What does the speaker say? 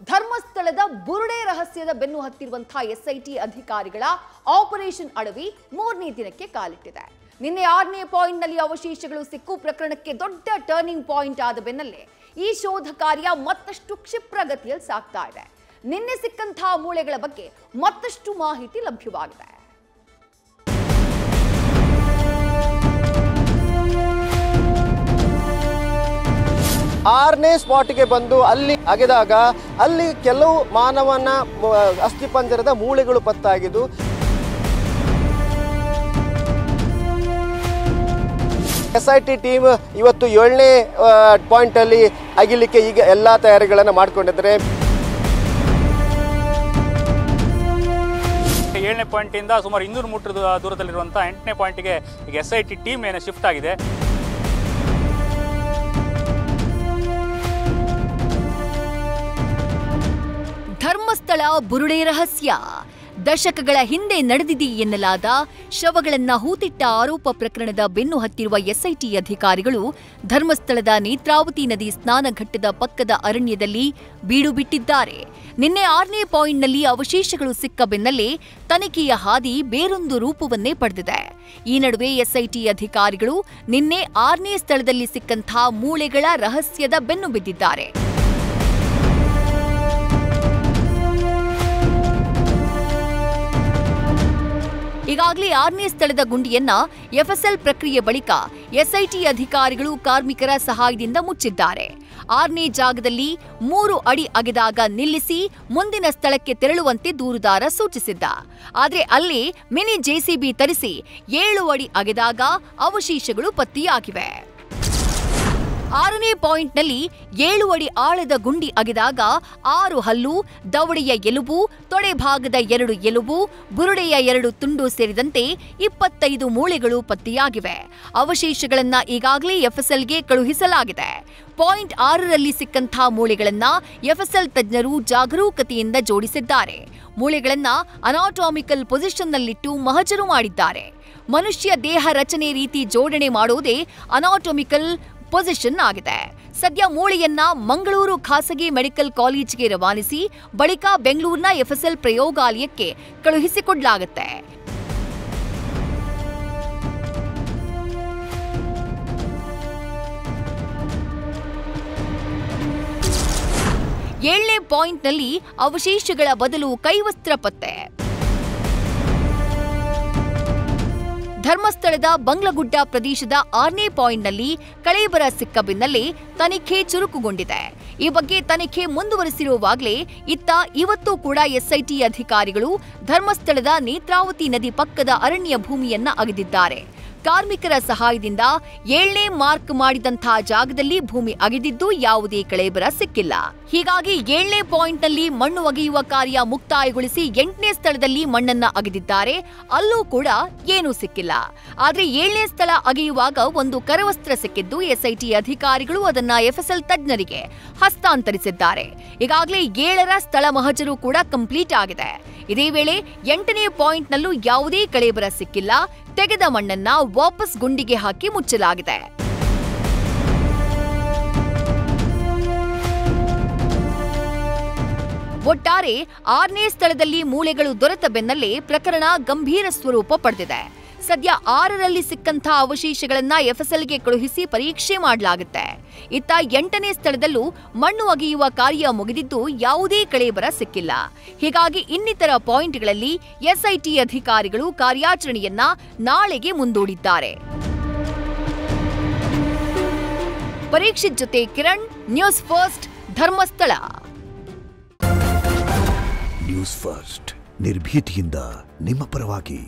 ಧರ್ಮಸ್ಥಳದ ಬುರುಡೆ ರಹಸ್ಯದ ಬೆನ್ನು ಹತ್ತಿರುವಂತಹ ಎಸ್ಐಟಿ ಅಧಿಕಾರಿಗಳ ಆಪರೇಷನ್ ಅಡವಿ 3ನೇ ದಿನಕ್ಕೆ ಕಾಲಿಟ್ಟಿದೆ. ನಿನ್ನೆ 6ನೇ ಪಾಯಿಂಟ್ನಲ್ಲಿ ಅವಶೇಷಗಳು ಸಿಕ್ಕು ಪ್ರಕರಣಕ್ಕೆ ದೊಡ್ಡ ಟರ್ನಿಂಗ್ ಪಾಯಿಂಟ್ ಆದ ಬೆನ್ನಲ್ಲೇ ಈ ಶೋಧ ಕಾರ್ಯ ಮತ್ತಷ್ಟು ಕ್ಷಿಪ್ರಗತಿಯಲ್ಲಿ ಸಾಗ್ತಾ ಇದೆ. ನಿನ್ನೆ ಸಿಕ್ಕಂತಹ ಮೂಳೆಗಳ ಬಗ್ಗೆ ಮತ್ತಷ್ಟು ಮಾಹಿತಿ ಲಭ್ಯವಾಗಿದೆ. 6ನೇ ಸ್ಪಾಟ್ಗೆ ಬಂದು ಅಲ್ಲಿ ಅಗೆದಾಗ ಅಲ್ಲಿ ಕೆಲವು ಮಾನವನ ಅಸ್ಥಿಪಂಜರದ ಮೂಳೆಗಳು ಪತ್ತಾಗಿದ್ದು ಎಸ್ಐಟಿ ಟೀಮ್ ಇವತ್ತು 7ನೇ ಪಾಯಿಂಟ್ ಅಲ್ಲಿ ಅಗಿಲಿಕ್ಕೆ ಈಗ ಎಲ್ಲಾ ತಯಾರಿಗಳನ್ನು ಮಾಡಿಕೊಂಡಿದ್ದಾರೆ. 7ನೇ ಪಾಯಿಂಟ್ ಇಂದ ಸುಮಾರು 200 ಮೀಟರ್ ದೂರದಲ್ಲಿರುವಂತಹ 8ನೇ ಪಾಯಿಂಟ್ಗೆ ಈಗ ಎಸ್ಐಟಿ ಟೀಮ್ ಶಿಫ್ಟ್ ಆಗಿದೆ. ಧರ್ಮಸ್ಥಳ ಬುರುಡೆ ರಹಸ್ಯ ದಶಕಗಳ ಹಿಂದೆ ನಡೆದಿದೆ ಎನ್ನಲಾದ ಶವಗಳನ್ನ ಹೂತಿಟ್ಟ ಆರೋಪ ಪ್ರಕರಣದ ಬೆನ್ನು ಹತ್ತಿರುವ ಎಸ್ಐಟಿ ಅಧಿಕಾರಿಗಳು ಧರ್ಮಸ್ಥಳದ ನೇತ್ರಾವತಿ ನದಿ ಸ್ನಾನಘಟ್ಟದ ಪಕ್ಕದ ಅರಣ್ಯದಲ್ಲಿ ಬೀಡು ಬಿಟ್ಟಿದ್ದಾರೆ. ನಿನ್ನೆ 6ನೇ ಪಾಯಿಂಟ್ನಲ್ಲಿ ಅವಶೇಷಗಳು ಸಿಕ್ಕ ಬೆನ್ನಲ್ಲೇ ತನಿಖೆಯ ಹಾದಿ ಬೇರೊಂದು ರೂಪವನ್ನೇ ಪಡೆದಿದೆ. ಈ ನಡುವೆ ಎಸ್ಐಟಿ ಅಧಿಕಾರಿಗಳು ನಿನ್ನೆ 6ನೇ ಸ್ಥಳದಲ್ಲಿ ಸಿಕ್ಕಂತಹ ಮೂಳೆಗಳ ರಹಸ್ಯದ ಬೆನ್ನು ಬಿದ್ದಿದ್ದಾರೆ. ಈಗಾಗಲೇ 6ನೇ ಸ್ಥಳದ ಗುಂಡಿಯನ್ನ ಎಫ್ಎಸ್ಎಲ್ ಪ್ರಕ್ರಿಯೆ ಬಳಿಕ ಎಸ್ಐಟಿ ಅಧಿಕಾರಿಗಳು ಕಾರ್ಮಿಕರ ಸಹಾಯದಿಂದ ಮುಚ್ಚಿದ್ದಾರೆ. 6ನೇ ಜಾಗದಲ್ಲಿ 3 ಅಡಿ ಅಗೆದಾಗ ನಿಲ್ಲಿಸಿ ಮುಂದಿನ ಸ್ಥಳಕ್ಕೆ ತೆರಳುವಂತೆ ದೂರುದಾರ ಸೂಚಿಸಿದ್ದ. ಆದರೆ ಅಲ್ಲಿ ಮಿನಿ ಜೆಸಿಬಿ ತರಿಸಿ 7 ಅಡಿ ಅಗೆದಾಗ ಅವಶೇಷಗಳು ಪತ್ತೆಯಾಗಿವೆ. 6ನೇ ಪಾಯಿಂಟ್ನಲ್ಲಿ 7 ಅಡಿ ಆಳದ ಗುಂಡಿ ಅಗೆದಾಗ 6 ಹಲ್ಲು, ದವಡೆಯ ಎಲುಬು, ತೊಡೆ ಭಾಗದ 2 ಎಲುಬು, ಬುರುಡೆಯ 2 ತುಂಡು ಸೇರಿದಂತೆ 25 ಮೂಳೆಗಳು ಪತ್ತೆಯಾಗಿವೆ. ಅವಶೇಷಗಳನ್ನ ಈಗಾಗಲೇ ಎಫ್ಎಸ್ಎಲ್ಗೆ ಕಳುಹಿಸಲಾಗಿದೆ. ಪಾಯಿಂಟ್ 6ರಲ್ಲಿ ಸಿಕ್ಕಂಥ ಮೂಳೆಗಳನ್ನ ಎಫ್ಎಸ್ಎಲ್ ತಜ್ಞರು ಜಾಗರೂಕತೆಯಿಂದ ಜೋಡಿಸಿದ್ದಾರೆ. ಮೂಳೆಗಳನ್ನ ಅನಾಟಾಮಿಕಲ್ ಪೊಸಿಷನ್ನಲ್ಲಿಟ್ಟು ಮಹಜರು ಮಾಡಿದ್ದಾರೆ. ಮನುಷ್ಯ ದೇಹ ರಚನೆ ರೀತಿ ಜೋಡಣೆ ಮಾಡೋದೇ ಅನಾಟಮಿಕಲ್ ಪೊಸಿಷನ್ ಆಗಿದೆ. ಸದ್ಯ ಮೂಳೆಯನ್ನ ಮಂಗಳೂರು ಖಾಸಗಿ ಮೆಡಿಕಲ್ ಕಾಲೇಜಿಗೆ ರವಾನಿಸಿ ಬಳಿಕ ಬೆಂಗಳೂರಿನ ಎಫ್ಎಸ್ಎಲ್ ಪ್ರಯೋಗಾಲಯಕ್ಕೆ ಕಳುಹಿಸಿಕೊಡಲಾಗುತ್ತೆ. ಏಳನೇ ಪಾಯಿಂಟ್ನಲ್ಲಿ ಅವಶೇಷಗಳ ಬದಲು ಕೈವಸ್ತ್ರ ಪತ್ತೆ. ಧರ್ಮಸ್ಥಳದ ಬಂಗ್ಲಗುಡ್ಡ ಪ್ರದೇಶದ 6ನೇ ಪಾಯಿಂಟ್ನಲ್ಲಿ ಕಳೇಬರ ಸಿಕ್ಕ ಬೆನ್ನಲ್ಲೇ ತನಿಖೆ ಚುರುಕುಗೊಂಡಿದೆ. ಈ ಬಗ್ಗೆ ತನಿಖೆ ಮುಂದುವರೆಸಿರುವಾಗಲೇ ಇತ್ತ ಇವತ್ತು ಕೂಡ ಎಸ್ಐಟಿ ಅಧಿಕಾರಿಗಳು ಧರ್ಮಸ್ಥಳದ ನೇತ್ರಾವತಿ ನದಿ ಪಕ್ಕದ ಅರಣ್ಯ ಭೂಮಿಯನ್ನ ಅಗೆದಿದ್ದಾರೆ. ಕಾರ್ಮಿಕರ ಸಹಾಯದಿಂದ 7ನೇ ಮಾರ್ಕ್ ಮಾಡಿದಂತಹ ಜಾಗದಲ್ಲಿ ಭೂಮಿ ಅಗೆದಿದ್ದು ಯಾವುದೇ ಕಳೇಬರ ಸಿಕ್ಕಿಲ್ಲ. ಹೀಗಾಗಿ 7ನೇ ಪಾಯಿಂಟ್ನಲ್ಲಿ ಮಣ್ಣು ಅಗೆಯುವ ಕಾರ್ಯ ಮುಕ್ತಾಯಗೊಳಿಸಿ 8ನೇ ಸ್ಥಳದಲ್ಲಿ ಮಣ್ಣನ್ನ ಅಗೆದಿದ್ದಾರೆ. ಅಲ್ಲೂ ಕೂಡ ಏನೂ ಸಿಕ್ಕಿಲ್ಲ. ಆದ್ರೆ 7ನೇ ಸ್ಥಳ ಅಗೆಯುವಾಗ ಒಂದು ಕರವಸ್ತ್ರ ಸಿಕ್ಕಿದ್ದು ಎಸ್ಐಟಿ ಅಧಿಕಾರಿಗಳು ಅದನ್ನ ಎಫ್ಎಸ್ಎಲ್ ತಜ್ಞರಿಗೆ ಹಸ್ತಾಂತರಿಸಿದ್ದಾರೆ. ಈಗಾಗಲೇ 7ರ ಸ್ಥಳ ಮಹಜರು ಕೂಡ ಕಂಪ್ಲೀಟ್ ಆಗಿದೆ. ಇದೇ ವೇಳೆ 8ನೇ ಪಾಯಿಂಟ್ನಲ್ಲೂ ಯಾವುದೇ ಕಳೇಬರ ಸಿಕ್ಕಿಲ್ಲ. ತೆಗೆದ ಮಣ್ಣನ್ನ ವಾಪಸ್ ಗುಂಡಿಗೆ ಹಾಕಿ ಮುಚ್ಚಲಾಗಿದೆ. ಒಟ್ಟಾರೆ 6ನೇ ಸ್ಥಳದಲ್ಲಿ ಮೂಳೆಗಳು ದೊರೆತ ಬೆನ್ನಲ್ಲೇ ಪ್ರಕರಣ ಗಂಭೀರ ಸ್ವರೂಪ ಪಡೆದಿದೆ. ಸದ್ಯ 6ರಲ್ಲಿ ಸಿಕ್ಕಂಥ ಅವಶೇಷಗಳನ್ನ ಎಫ್ಎಸ್ಎಲ್ಗೆ ಕಳುಹಿಸಿ ಪರೀಕ್ಷೆ ಮಾಡಲಾಗುತ್ತೆ. ಇತ್ತ 8ನೇ ಸ್ಥಳದಲ್ಲೂ ಮಣ್ಣು ಅಗೆಯುವ ಕಾರ್ಯ ಮುಗಿದಿದ್ದು ಯಾವುದೇ ಕಳೇಬರ ಸಿಕ್ಕಿಲ್ಲ. ಹೀಗಾಗಿ ಇನ್ನಿತರ ಪಾಯಿಂಟ್ಗಳಲ್ಲಿ ಎಸ್ಐಟಿ ಅಧಿಕಾರಿಗಳು ಕಾರ್ಯಾಚರಣೆಯನ್ನ ನಾಳೆಗೆ ಮುಂದೂಡಿದ್ದಾರೆ. ಪರೀಕ್ಷಿತ್ ಜೊತೆ Kiran, news first, Dharmasthala. News first ನಿರ್ಭೀತಿಯಿಂದ ನಿಮ್ಮ ಪರವಾಗಿ.